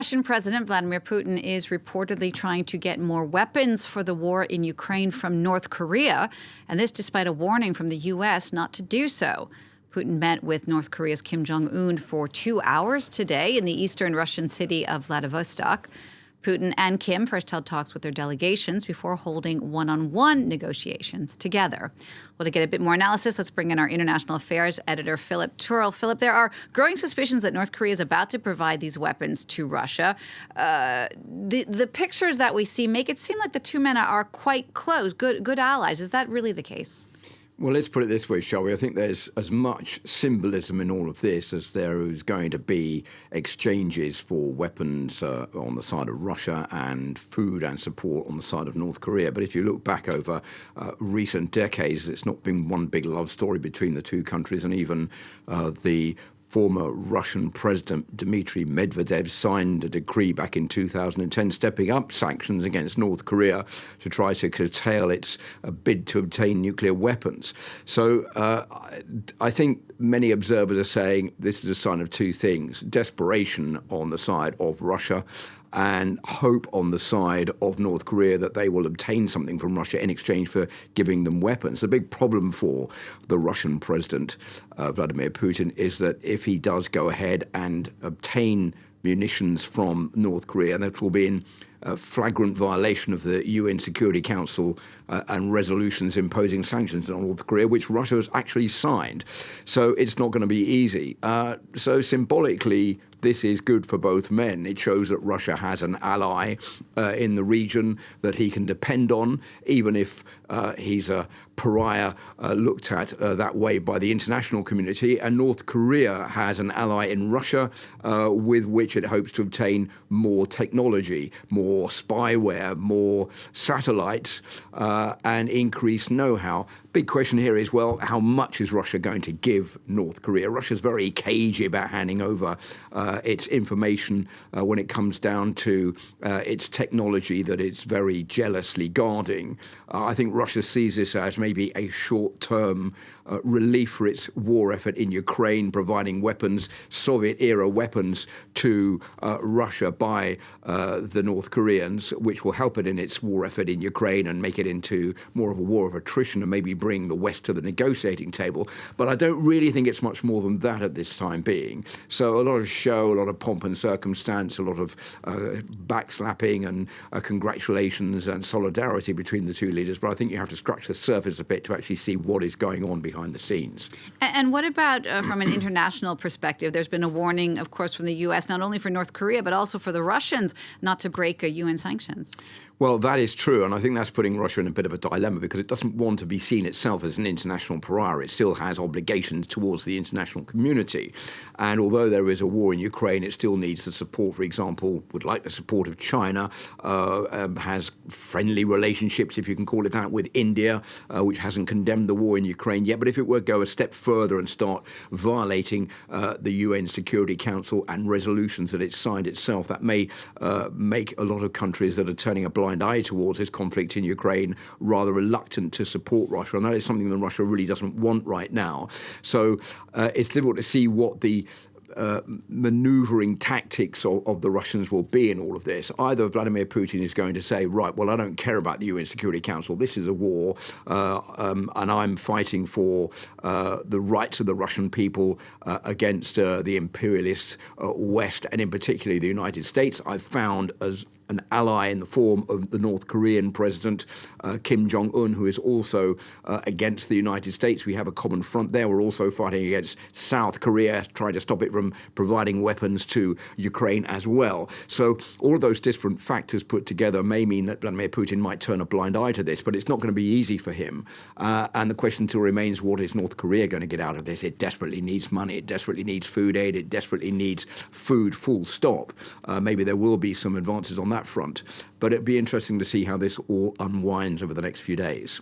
Russian President Vladimir Putin is reportedly trying to get more weapons for the war in Ukraine from North Korea, and this despite a warning from the U.S. not to do so. Putin met with North Korea's Kim Jong-un for 2 hours today in the eastern Russian city of Vladivostok. Putin and Kim first held talks with their delegations before holding one-on-one negotiations together. Well, to get a bit more analysis, let's bring in our international affairs editor, Philip Turle. Philip, there are growing suspicions that North Korea is about to provide these weapons to Russia. The pictures that we see make it seem like the two men are quite close, good allies. Is that really the case? Well, let's put it this way, shall we? I think there's as much symbolism in all of this as there is going to be exchanges for weapons on the side of Russia and food and support on the side of North Korea. But if you look back over recent decades, it's not been one big love story between the two countries, and even the former Russian President Dmitry Medvedev signed a decree back in 2010 stepping up sanctions against North Korea to try to curtail its bid to obtain nuclear weapons. So I think many observers are saying this is a sign of two things: desperation on the side of Russia and hope on the side of North Korea that they will obtain something from Russia in exchange for giving them weapons. The big problem for the Russian president, Vladimir Putin, is that if he does go ahead and obtain munitions from North Korea, that will be in flagrant violation of the UN Security Council and resolutions imposing sanctions on North Korea, which Russia has actually signed. So it's not going to be easy. So symbolically, this is good for both men. It shows that Russia has an ally in the region that he can depend on, even if he's a pariah looked at that way by the international community. And North Korea has an ally in Russia with which it hopes to obtain more technology, more spyware, more satellites, and increased know-how. Big question here is, well, how much is Russia going to give North Korea? Russia's very cagey about handing over its information when it comes down to its technology that it's very jealously guarding. I think Russia sees this as maybe a short-term relief for its war effort in Ukraine, providing weapons, Soviet-era weapons to Russia by the North Koreans, which will help it in its war effort in Ukraine and make it into more of a war of attrition and maybe bring the West to the negotiating table. But I don't really think it's much more than that at this time being. So a lot of show, a lot of pomp and circumstance, a lot of backslapping and congratulations and solidarity between the two leaders. But I think you have to scratch the surface a bit to actually see what is going on behind the scenes. And what about from an international perspective? There's been a warning, of course, from the U.S., not only for North Korea, but also for the Russians not to break UN sanctions. Well, that is true, and I think that's putting Russia in a bit of a dilemma because it doesn't want to be seen itself as an international pariah. It still has obligations towards the international community. And although there is a war in Ukraine, it still needs the support, for example, would like the support of China, has friendly relationships, if you can call it that, with India, which hasn't condemned the war in Ukraine yet. But if it were to go a step further and start violating the UN Security Council and resolutions that it's signed itself, that may make a lot of countries that are turning a blind eye towards this conflict in Ukraine rather reluctant to support Russia, and that is something that Russia really doesn't want right now. So it's difficult to see what the manoeuvring tactics of the Russians will be in all of this. Either Vladimir Putin is going to say, right, well, I don't care about the UN Security Council. This is a war, and I'm fighting for the rights of the Russian people against the imperialist West, and in particular the United States. I've found as an ally in the form of the North Korean president, Kim Jong-un, who is also against the United States. We have a common front there. We're also fighting against South Korea, trying to stop it from providing weapons to Ukraine as well. So all of those different factors put together may mean that Vladimir Putin might turn a blind eye to this, but it's not going to be easy for him. And the question still remains, what is North Korea going to get out of this? It desperately needs money. It desperately needs food aid. It desperately needs food, full stop. Maybe there will be some advances on that front. But it'd be interesting to see how this all unwinds over the next few days.